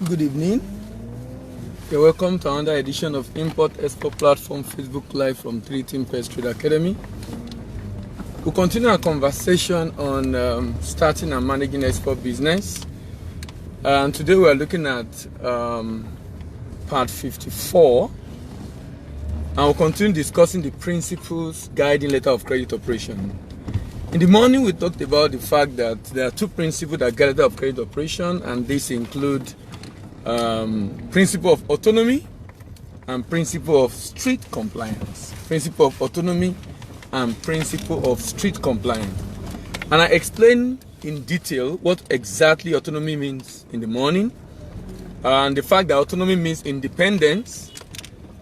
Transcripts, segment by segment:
Good evening. You're welcome to another edition of Import-Export Platform Facebook Live from 3Team Pest Trade Academy. We'll continue our conversation on starting and managing export business. And today we're looking at part 54. And we'll continue discussing the principles guiding letter of credit operation. In the morning, we talked about the fact that there are two principles that guide letter of credit operation, and these include principle of autonomy and principle of strict compliance. Principle of autonomy and principle of strict compliance. And I explained in detail what exactly autonomy means in the morning, and the fact that autonomy means independence.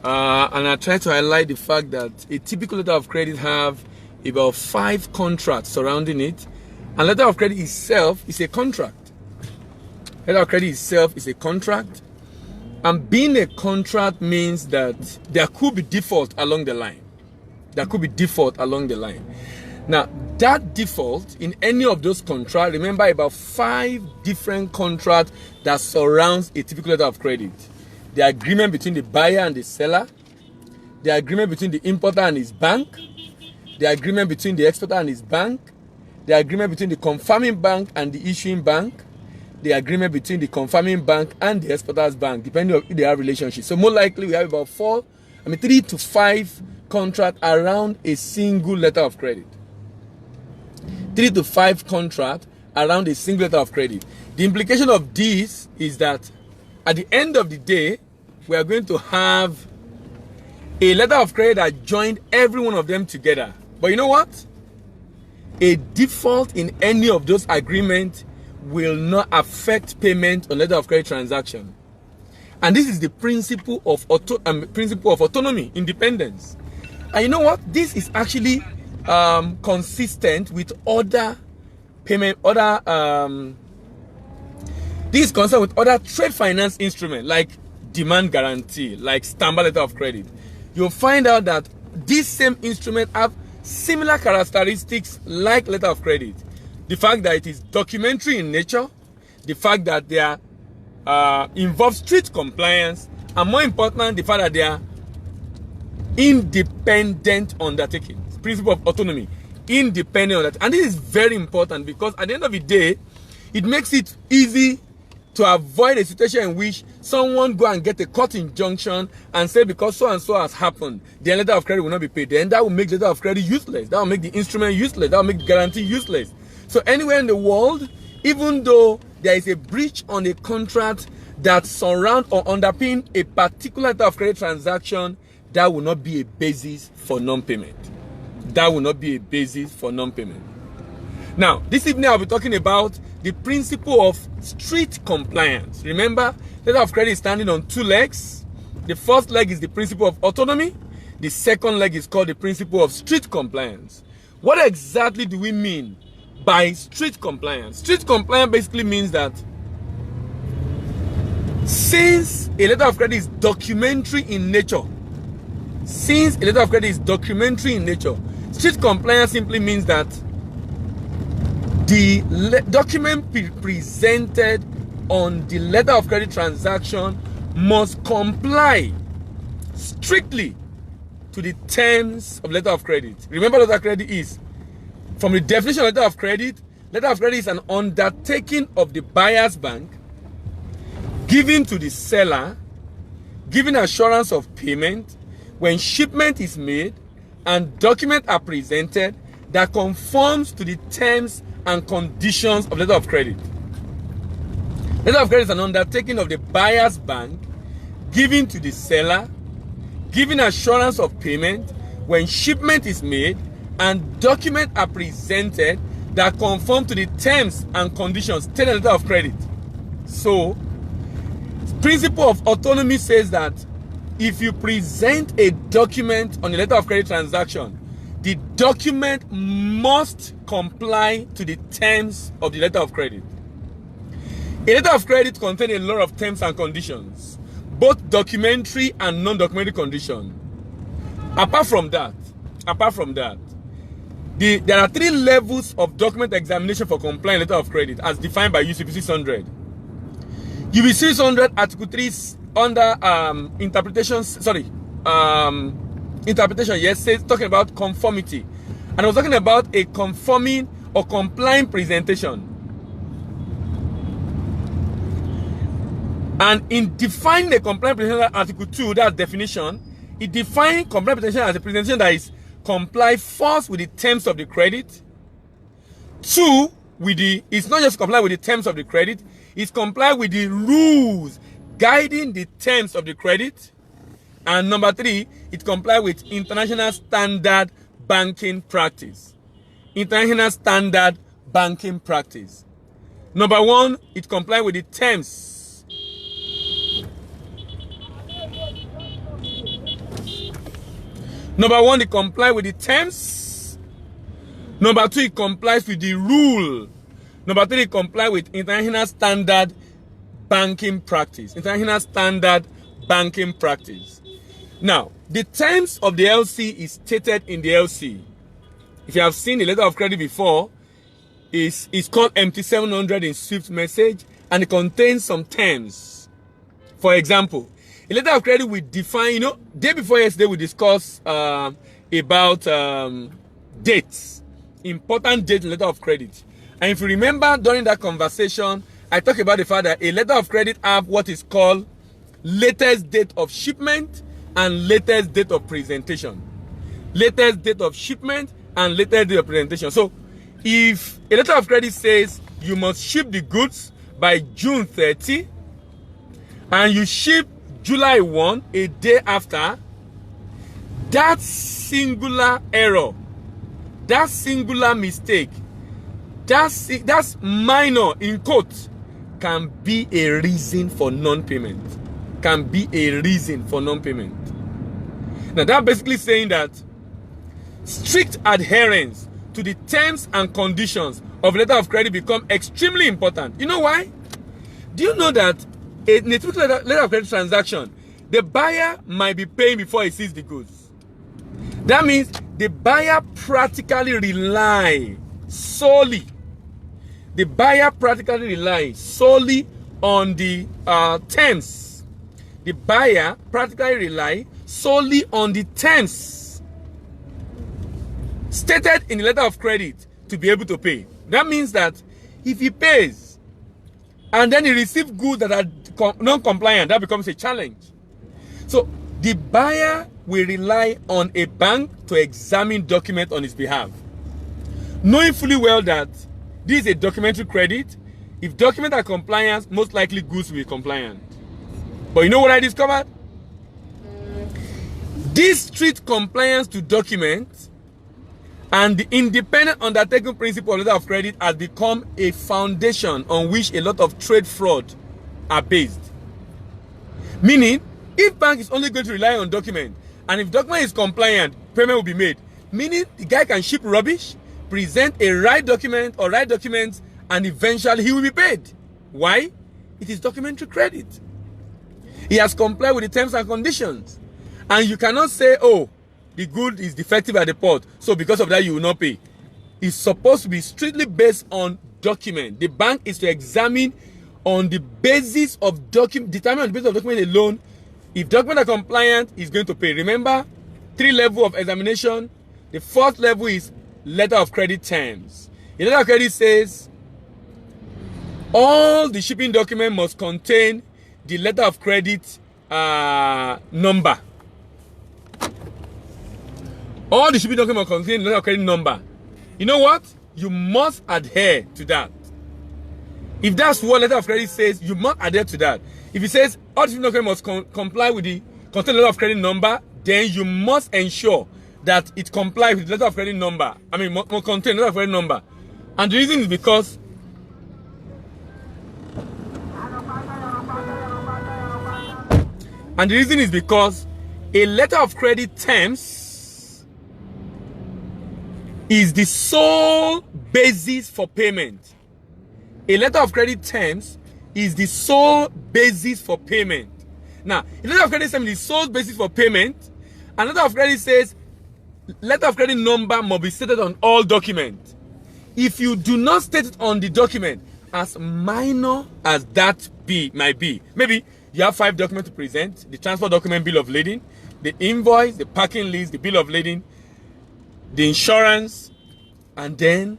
And I tried to highlight the fact that a typical letter of credit have about 5 contracts surrounding it, and letter of credit itself is a contract. Letter of credit itself is a contract, and being a contract means that there could be default along the line. There could be default along the line. Now, that default in any of those contracts, remember about 5 different contracts that surrounds a typical letter of credit. The agreement between the buyer and the seller, the agreement between the importer and his bank, the agreement between the exporter and his bank, the agreement between the confirming bank and the issuing bank, the agreement between the confirming bank and the exporter's bank, depending on if they have relationship. So more likely we have about 3 to 5 contracts around a single letter of credit. 3 to 5 contracts around a single letter of credit. The implication of this is that at the end of the day, we are going to have a letter of credit that joined every one of them together. But you know what? A default in any of those agreements will not affect payment on letter of credit transaction. And this is the principle of autonomy, independence. And you know what? This is actually consistent with other payment, this is concerned with other trade finance instruments like demand guarantee, like standby letter of credit. You'll find out that these same instruments have similar characteristics like letter of credit. The fact that it is documentary in nature, the fact that they are involve strict compliance, and more important, the fact that they are independent undertakings. Principle of autonomy, independent on that. And this is very important because at the end of the day, it makes it easy to avoid a situation in which someone go and get a court injunction and say because so and so has happened, the letter of credit will not be paid. Then that will make the letter of credit useless. That will make the instrument useless. That will make the guarantee useless. So anywhere in the world, even though there is a breach on a contract that surround or underpin a particular letter of credit transaction, that will not be a basis for non-payment. That will not be a basis for non-payment. Now, this evening I'll be talking about the principle of strict compliance. Remember, letter of credit is standing on 2 legs. The first leg is the principle of autonomy. The second leg is called the principle of strict compliance. What exactly do we mean by strict compliance? Strict compliance basically means that since a letter of credit is documentary in nature, strict compliance simply means that the document presented on the letter of credit transaction must comply strictly to the terms of letter of credit. Remember, letter of credit is, from the definition of letter of credit is an undertaking of the buyer's bank given to the seller, giving assurance of payment when shipment is made and documents are presented that conforms to the terms and conditions of letter of credit. Letter of credit is an undertaking of the buyer's bank given to the seller, giving assurance of payment when shipment is made and documents are presented that conform to the terms and conditions stated in letter of credit. So, principle of autonomy says that if you present a document on a letter of credit transaction, the document must comply to the terms of the letter of credit. A letter of credit contains a lot of terms and conditions, both documentary and non-documentary conditions. Apart from that, there are 3 levels of document examination for compliant letter of credit as defined by UCP 600. You will see 600 Article 3 under interpretation, yes, says talking about conformity. And I was talking about a conforming or complying presentation. And in defining the compliant presentation, Article 2, that definition, it defines compliant presentation as a presentation that is comply first with the terms of the credit. Two, it's not just comply with the terms of the credit, it's comply with the rules guiding the terms of the credit. And number three, it comply with international standard banking practice. International standard banking practice. Number one, it comply with the terms. Number one, it comply with the terms. Number two, it complies with the rule. Number three, it comply with international standard banking practice. International standard banking practice. Now, the terms of the LC is stated in the LC. If you have seen the letter of credit before, it's called MT700 in Swift message, and it contains some terms. For example, a letter of credit will define, day before yesterday we discussed about dates, important dates in letter of credit. And if you remember during that conversation, I talked about the fact that a letter of credit have what is called latest date of shipment and latest date of presentation. Latest date of shipment and latest date of presentation. So, if a letter of credit says you must ship the goods by June 30, and you ship July 1, a day after, that singular error, that singular mistake, that's minor in quotes, can be a reason for non-payment. Can be a reason for non-payment. Now, that's basically saying that strict adherence to the terms and conditions of letter of credit become extremely important. You know why? Do you know that in a typical letter of credit transaction, the buyer might be paying before he sees the goods? That means the buyer practically relies solely on the terms. The buyer practically relies solely on the terms stated in the letter of credit to be able to pay. That means that if he pays and then he receives goods that are non-compliant, that becomes a challenge. So the buyer will rely on a bank to examine documents on his behalf, knowing fully well that this is a documentary credit. If documents are compliant, most likely goods will be compliant. But you know what I discovered? This strict compliance to documents and the independent undertaking principle of letter of credit has become a foundation on which a lot of trade fraud are based. Meaning, if bank is only going to rely on document, and if document is compliant, payment will be made. Meaning, the guy can ship rubbish, present a right document or right documents, and eventually he will be paid. Why? It is documentary credit. He has complied with the terms and conditions. And you cannot say, oh, the good is defective at the port, so because of that you will not pay. It's supposed to be strictly based on document. The bank is to examine on the basis of document, determine on the basis of document alone. If documents are compliant, he's going to pay. Remember, 3 levels of examination. The first level is letter of credit terms. The letter of credit says all the shipping document must contain the letter of credit number. All the shipping document must contain the letter of credit number. You know what? You must adhere to that. If that's what letter of credit says, you must adhere to that. If it says all the shipping document must comply with the contain letter of credit number, then you must ensure that it complies with the letter of credit number. I mean, must contain letter of credit number. And the reason is because a letter of credit terms is the sole basis for payment. A letter of credit terms is the sole basis for payment. Now, a letter of credit terms is the sole basis for payment. A letter of credit says letter of credit number must be stated on all documents. If you do not state it on the document, as minor as that might be, maybe you have 5 documents to present: the transport document, bill of lading, the invoice, the parking list, the bill of lading, the insurance, and then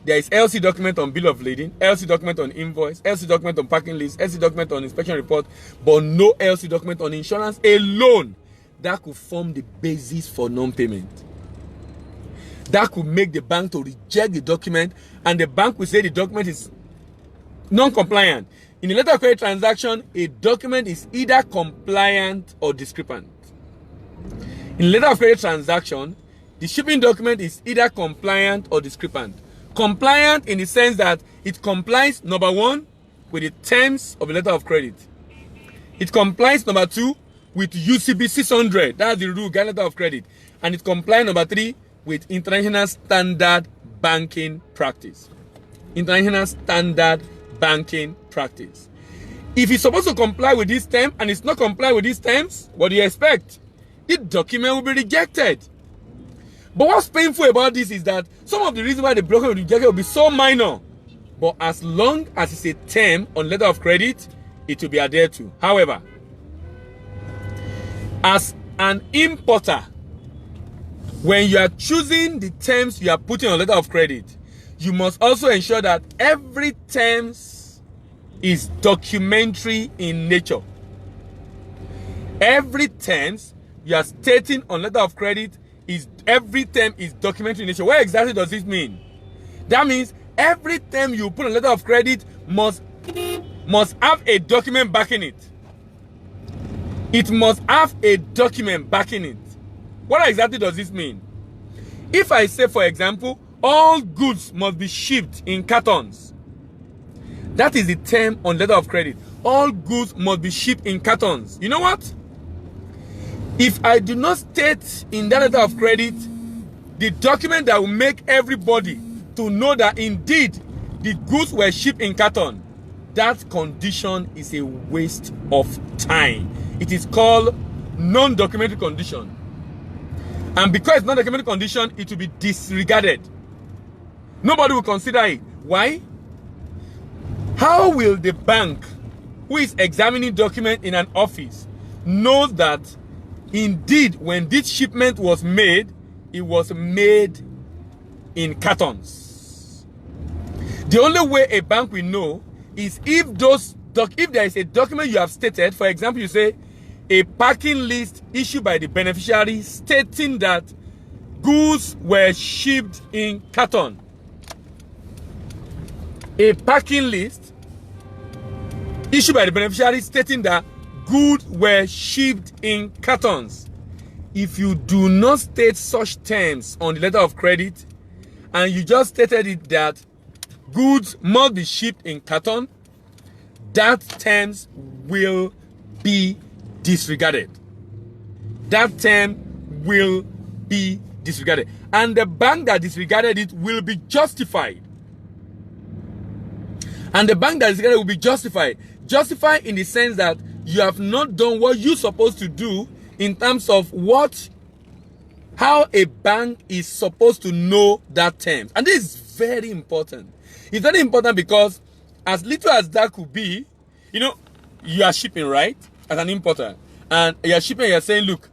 there is LC document on bill of lading, LC document on invoice, LC document on parking list, LC document on inspection report, but no LC document on insurance alone. That could form the basis for non-payment. That could make the bank to reject the document, and the bank will say the document is non-compliant. In a letter of credit transaction, a document is either compliant or discrepant. In a letter of credit transaction, the shipping document is either compliant or discrepant. Compliant in the sense that it complies, number 1, with the terms of the letter of credit. It complies, number 2, with UCB 600. That's the rule, guide letter of credit. And it complies, number 3, with international standard banking practice. International standard banking practice. If it's supposed to comply with this term and it's not comply with these terms, what do you expect? The document will be rejected. But what's painful about this is that some of the reasons why the broker will reject it will be so minor. But as long as it's a term on letter of credit, it will be adhered to. However, as an importer, when you are choosing the terms you are putting on letter of credit, you must also ensure that every terms is documentary in nature. Every terms you are stating on letter of credit every term is documentary in nature. What exactly does this mean? That means every term you put on letter of credit must have a document backing it. It must have a document backing it. What exactly does this mean? If I say, for example, all goods must be shipped in cartons, that is the term on letter of credit. All goods must be shipped in cartons. You know what? If I do not state in that letter of credit the document that will make everybody to know that indeed the goods were shipped in carton, that condition is a waste of time. It is called non-documentary condition. And because it's non-documentary condition, it will be disregarded. Nobody will consider it. Why? How will the bank who is examining document in an office know that indeed when this shipment was made, it was made in cartons? The only way a bank will know is if there is a document you have stated. For example, you say a packing list issued by the beneficiary stating that goods were shipped in carton. A packing list issued by the beneficiary stating that goods were shipped in cartons. If you do not state such terms on the letter of credit and you just stated it that goods must be shipped in carton, that terms will be disregarded. That term will be disregarded. And the bank that disregarded it will be justified. And the bank that disregarded it will be justified. Justified in the sense that you have not done what you're supposed to do in terms of how a bank is supposed to know that term. And this is very important. It's very important because as little as that could be, you are shipping, right? As an importer. And you're shipping, you're saying, look,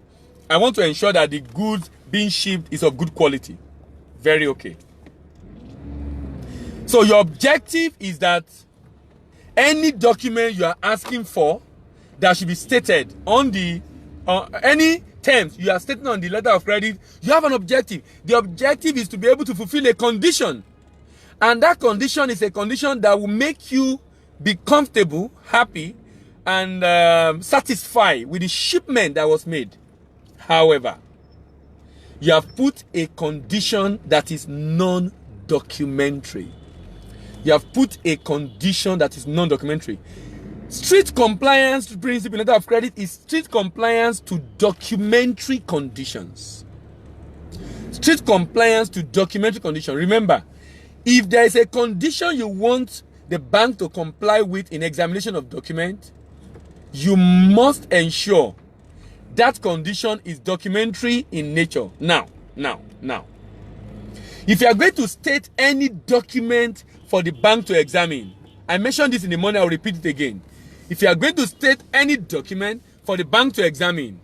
I want to ensure that the goods being shipped is of good quality. Very okay. So your objective is that any document you are asking for that should be stated on the any terms you are stating on the letter of credit, you have an objective. The objective is to be able to fulfill a condition. And that condition is a condition that will make you be comfortable, happy, and satisfied with the shipment that was made. However, you have put a condition that is non-documentary. You have put a condition that is non-documentary. Strict compliance principle in letter of credit is strict compliance to documentary conditions. Strict compliance to documentary condition. Remember, if there is a condition you want the bank to comply with in examination of document, you must ensure that condition is documentary in nature. Now. If you are going to state any document for the bank to examine, I mentioned this in the morning, I'll repeat it again. If you are going to state any document for the bank to examine,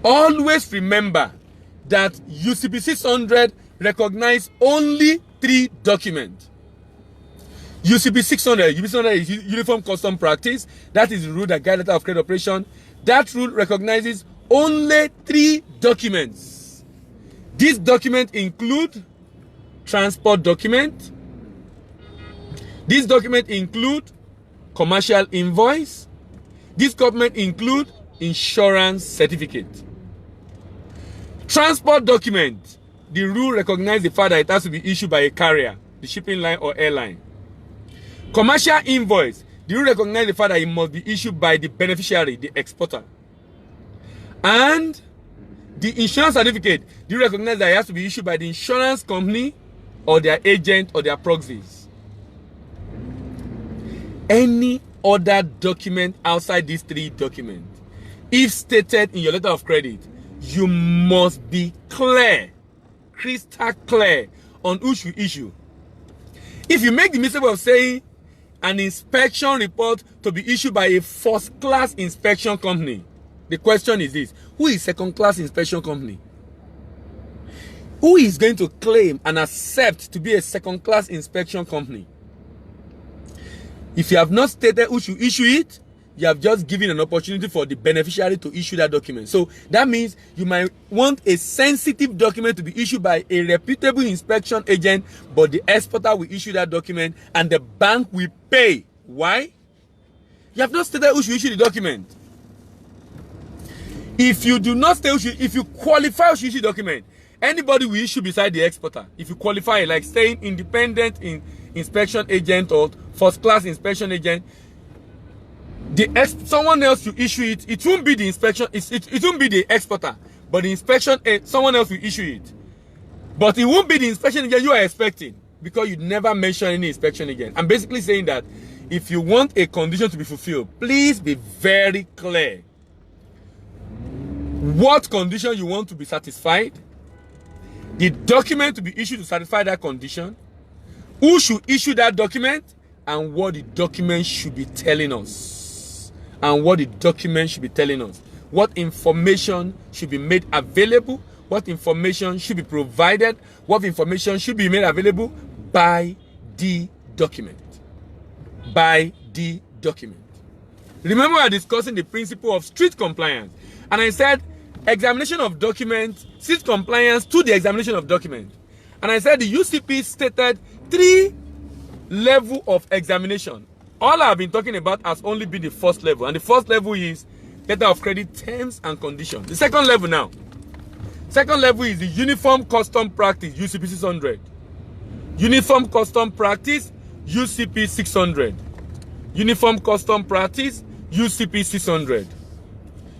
always remember that UCP 600 recognize only 3 documents. UCP 600 is Uniform Custom Practice. That is the rule that guides letter of credit operation. That rule recognizes only 3 documents. These documents include transport document. These documents include commercial invoice. These documents include insurance certificate. Transport document, the rule recognizes the fact that it has to be issued by a carrier, the shipping line or airline. Commercial invoice, the rule recognizes the fact that it must be issued by the beneficiary, the exporter. And the insurance certificate, the rule recognizes that it has to be issued by the insurance company or their agent or their proxies. Any other document outside these 3 documents, if stated in your letter of credit, you must be clear, crystal clear on who should issue. If you make the mistake of saying an inspection report to be issued by a first-class inspection company, the question is this: who is second-class inspection company? Who is going to claim and accept to be a second-class inspection company? If you have not stated who should issue it, you have just given an opportunity for the beneficiary to issue that document. So that means you might want a sensitive document to be issued by a reputable inspection agent, but the exporter will issue that document and the bank will pay. Why? You have not stated who should issue the document. If you do not state if you qualify who should issue the document, anybody will issue beside the exporter. If you qualify, like saying independent inspection agent or first-class inspection agent, someone else will issue it. It won't be the inspection. It won't be the exporter, but the inspection someone else will issue it. But it won't be the inspection agent you are expecting, because you never mention any inspection agent. I'm basically saying that if you want a condition to be fulfilled, please be very clear what condition you want to be satisfied, the document to be issued to satisfy that condition, who should issue that document, and what the document should be telling us. What information should be made available, what information should be provided, what information should be made available by the document. Remember, we are discussing the principle of strict compliance, and I said examination of documents, strict compliance to the examination of documents. And I said the UCP stated 3 levels of examination. All I've been talking about has only been the first level, and the first level is letter of credit terms and conditions. The second level now. Second level is the Uniform Custom Practice, UCP 600. Uniform Custom Practice, UCP 600. Uniform Custom Practice, UCP 600.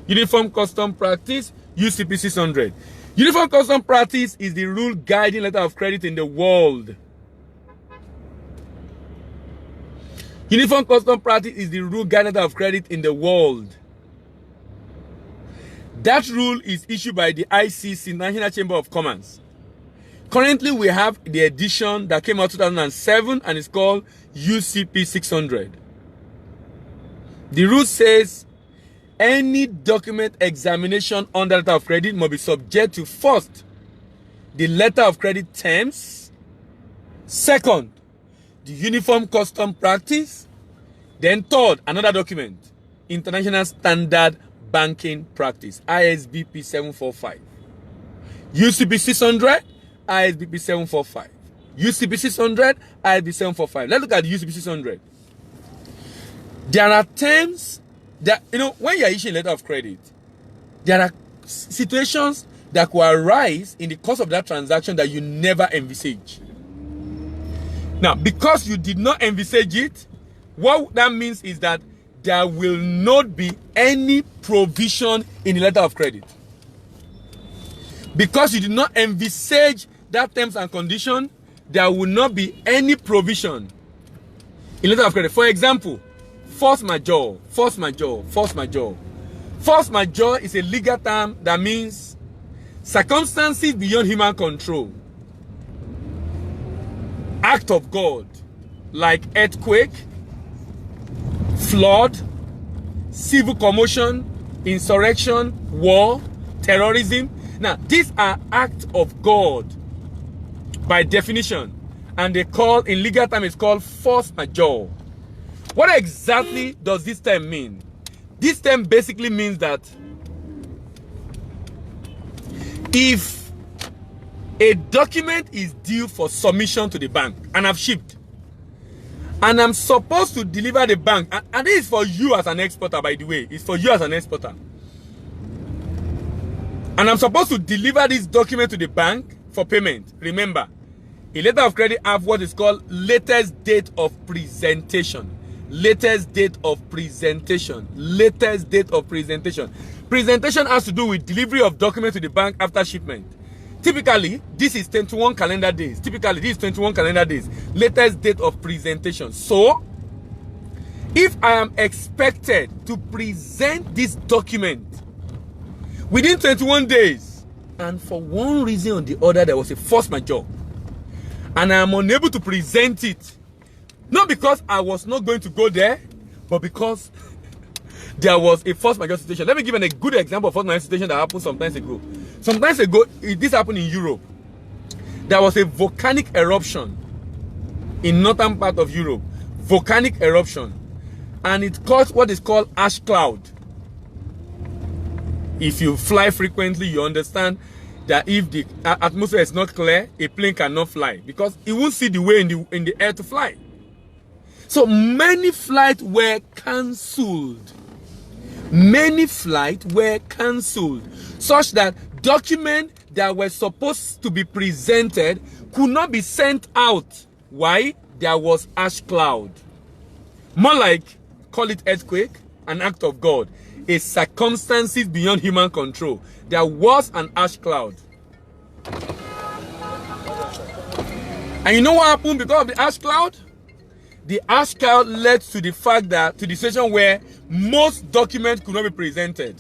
Uniform Custom Practice, UCP 600. Uniform Custom Practice is the rule guiding letter of credit in the world. Uniform Custom Practice is the rule guiding letter of credit in the world. That rule is issued by the ICC, National Chamber of Commerce. Currently, we have the edition that came out 2007 and it's called UCP 600. The rule says any document examination under letter of credit must be subject to, first, the letter of credit terms, second, the Uniform Custom Practice, then third, another document, International Standard Banking Practice, ISBP 745. UCP 600, ISBP 745. UCP 600, ISBP 745. Let's look at the UCP 600. There are terms that, when you are issuing a letter of credit, there are situations that will arise in the course of that transaction that you never envisage. Now, because you did not envisage it, what that means is that there will not be any provision in the letter of credit. Because you did not envisage that terms and condition, there will not be any provision in letter of credit. For example, force majeure. Force majeure is a legal term that means circumstances beyond human control. Act of God. like earthquake, flood, civil commotion, insurrection, war, terrorism. Now, these are acts of God by definition, and they call, in legal term, it's called force majeure. What exactly does this term mean? This term basically means that if a document is due for submission to the bank and I've shipped, and I'm supposed to deliver the bank, and this is for you as an exporter, by the way, it's for you as an exporter, and I'm supposed to deliver this document to the bank for payment. Remember, a letter of credit have what is called latest date of presentation. Latest date of presentation. Latest date of presentation. Presentation has to do with delivery of document to the bank after shipment. Typically, this is 21 calendar days. Typically, this is 21 calendar days. Latest date of presentation. So, if I am expected to present this document within 21 days, and for one reason or the other, there was a force majeure, and I am unable to present it, not because I was not going to go there, but because there was a force majeure situation. Let me give a good example of force majeure situation that happened sometimes ago. Sometimes ago, this happened in Europe. There was a volcanic eruption in northern part of Europe. Volcanic eruption. And it caused what is called ash cloud. If you fly frequently, you understand that if the atmosphere is not clear, a plane cannot fly because it won't see the way in the air to fly. So many flights were cancelled. Many flights were cancelled, such that documents that were supposed to be presented could not be sent out. Why? There was ash cloud. More like, call it earthquake, an act of God. A circumstances beyond human control. There was an ash cloud. And you know what happened because of the ash cloud? The ash cloud led to the fact that, to the situation where most documents could not be presented.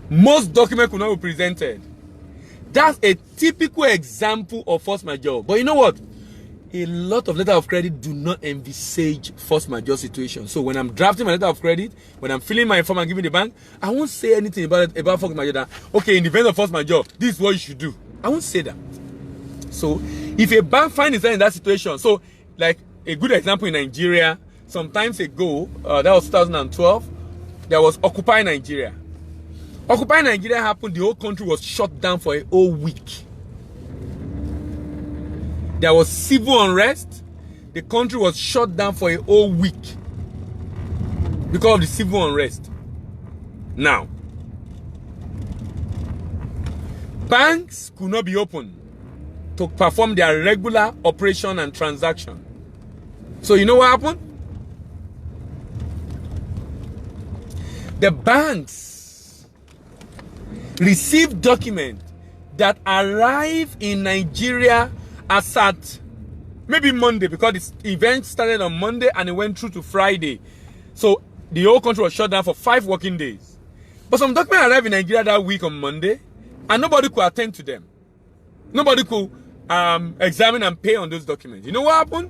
Most documents could not be presented. That's a typical example of force majeure. But you know what? A lot of letter of credit do not envisage force majeure situation. So when I'm drafting my letter of credit, when I'm filling my form and giving the bank, I won't say anything about force majeure. That, okay, in the event of force majeure, this is what you should do. I won't say that. So if a bank finds itself in that situation, so like a good example in Nigeria, sometimes ago, that was 2012, there was Occupy Nigeria. Occupy Nigeria happened, the whole country was shut down for a whole week. There was civil unrest. The country was shut down for a whole week because of the civil unrest. Now, banks could not be open to perform their regular operation and transaction. So you know what happened? The banks received documents that arrive in Nigeria as at maybe Monday, because the event started on Monday and it went through to Friday. So the whole country was shut down for 5 working days. But some documents arrived in Nigeria that week on Monday and nobody could attend to them. Nobody could examine and pay on those documents. You know what happened?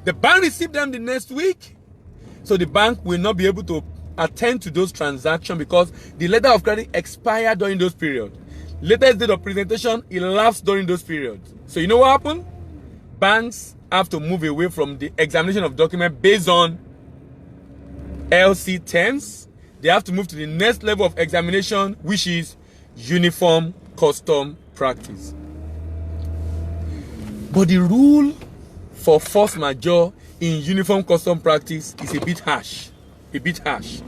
The bank received them the next week. So the bank will not be able to attend to those transactions because the letter of credit expired during those periods. Latest date of presentation elapsed during those periods. So you know what happened? Banks have to move away from the examination of documents based on LC terms. They have to move to the next level of examination, which is uniform custom practice. But the rule for force majeure in uniform custom practice is a bit harsh. A bit harsh.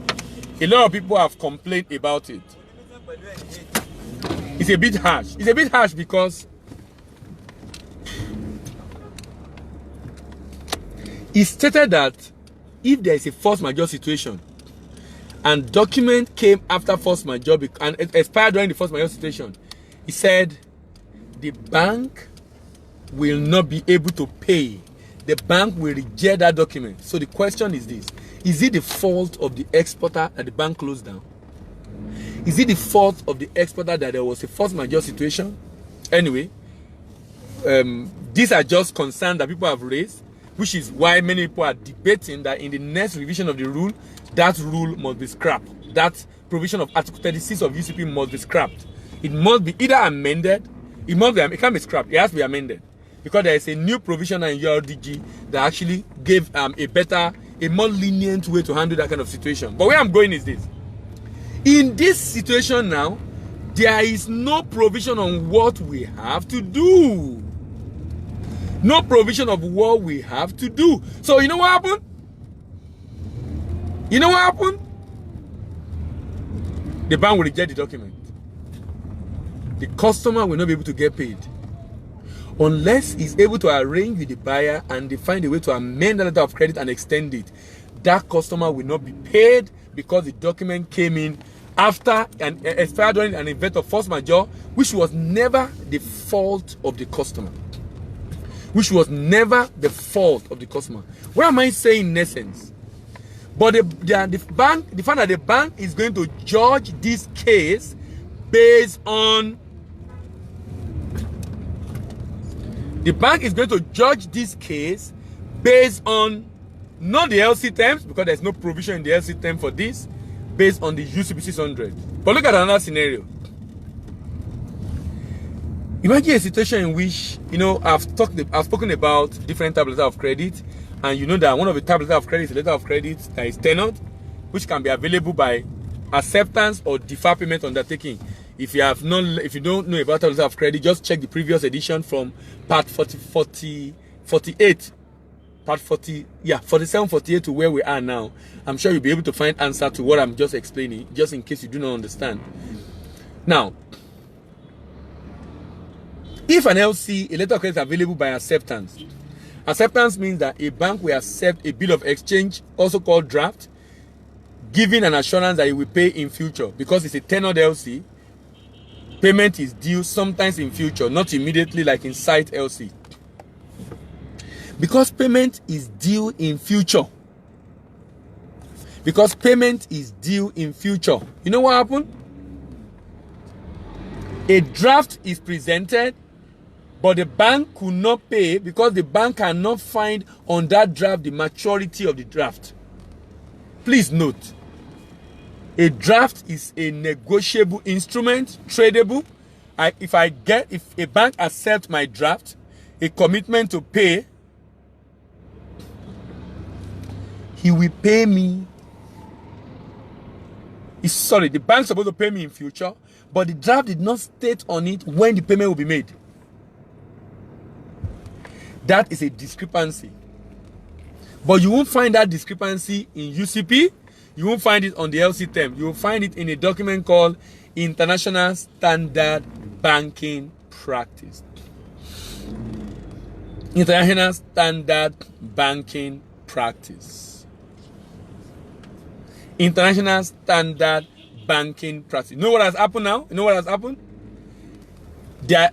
A lot of people have complained about it. It's a bit harsh. It's a bit harsh because it's stated that if there is a force majeure situation and document came after force majeure and it expired during the force majeure situation, he said the bank will not be able to pay. The bank will reject that document. So the question is this: is it the fault of the exporter that the bank closed down? Is it the fault of the exporter that there was a force majeure situation? Anyway, these are just concerns that people have raised. which is why many people are debating that in the next revision of the rule, that rule must be scrapped. That provision of Article 36 of UCP must be scrapped. It must be either amended, it can't be scrapped, it has to be amended. Because there is a new provision in URDG that actually gave a more lenient way to handle that kind of situation. But where I'm going is this. In this situation now, there is no provision on what we have to do. No provision of what we have to do. So you know what happened? You know what happened? The bank will reject the document. The customer will not be able to get paid unless he's able to arrange with the buyer and they find a way to amend the letter of credit and extend it. That customer will not be paid because the document came in after and expired during an event of force majeure, which was never the fault of the customer. Which was never the fault of the customer. What am I saying in essence? But the fact that the bank is going to judge this case based on not the LC terms, because there's no provision in the LC term for this, based on the UCP 600. But look at another scenario. Imagine a situation in which, I've spoken about different types of letter of credit, and you know that one of the types of letter of credit is a letter of credit that is tenured, which can be available by acceptance or deferred payment undertaking. If you don't know about letter of credit, just check the previous edition from part 47, 48 to where we are now. I'm sure you'll be able to find answer to what I'm just explaining, just in case you do not understand. Now, if an LC, a letter of credit is available by acceptance. Acceptance means that a bank will accept a bill of exchange, also called draft, giving an assurance that it will pay in future. Because it's a tenured LC, payment is due sometimes in future, not immediately like in sight LC. Because payment is due in future. You know what happened? A draft is presented, but the bank could not pay because the bank cannot find on that draft the maturity of the draft. Please note, a draft is a negotiable instrument, tradable. If a bank accepts my draft, a commitment to pay, he will pay me. The bank's supposed to pay me in future, but the draft did not state on it when the payment will be made. That is a discrepancy. But you won't find that discrepancy in UCP. You won't find it on the LC term. You will find it in a document called International Standard Banking Practice. International Standard Banking Practice. International Standard Banking Practice. You know what has happened now? You know what has happened?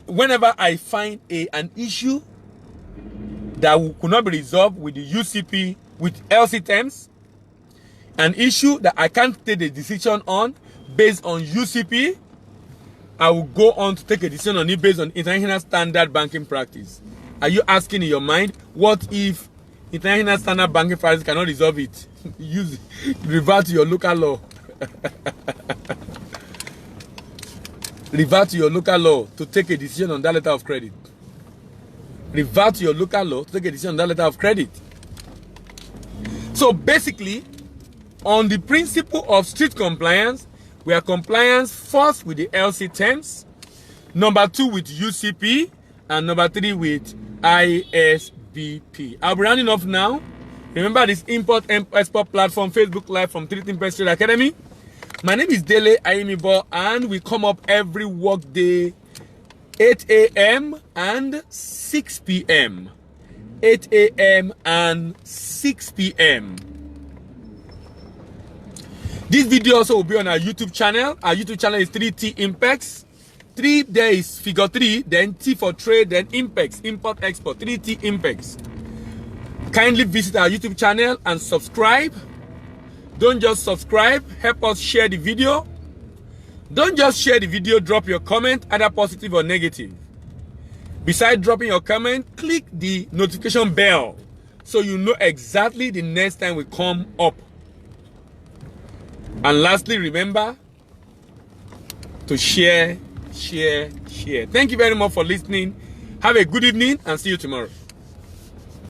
Whenever I find an issue that could not be resolved with the UCP, with LC terms, an issue that I can't take a decision on based on UCP, I will go on to take a decision on it based on International Standard Banking Practice. Are you asking in your mind, what if International Standard Banking Practice cannot resolve it? Revert to your local law. Revert to your local law to take a decision on that letter of credit. Revert to your local law to take a decision on that letter of credit. So basically, on the principle of strict compliance, we are compliance first with the LC terms, number 2 with UCP, and number 3 with ISBP. I'll be rounding off now. Remember this import-export platform, Facebook Live from 3 Pest Trade Academy. My name is Dele Ayimibo, and we come up every work day, 8 a.m. and 6 p.m. 8 a.m. and 6 p.m. This video also will be on our YouTube channel. Our YouTube channel is 3T Impex. 3, there is figure 3, then T for trade, then Impex, import-export, 3T Impex. Kindly visit our YouTube channel and subscribe. Don't just subscribe, help us share the video. Don't just share the video, drop your comment, either positive or negative. Besides dropping your comment, click the notification bell so you know exactly the next time we come up. And lastly, remember to share. Thank you very much for listening. Have a good evening and see you tomorrow.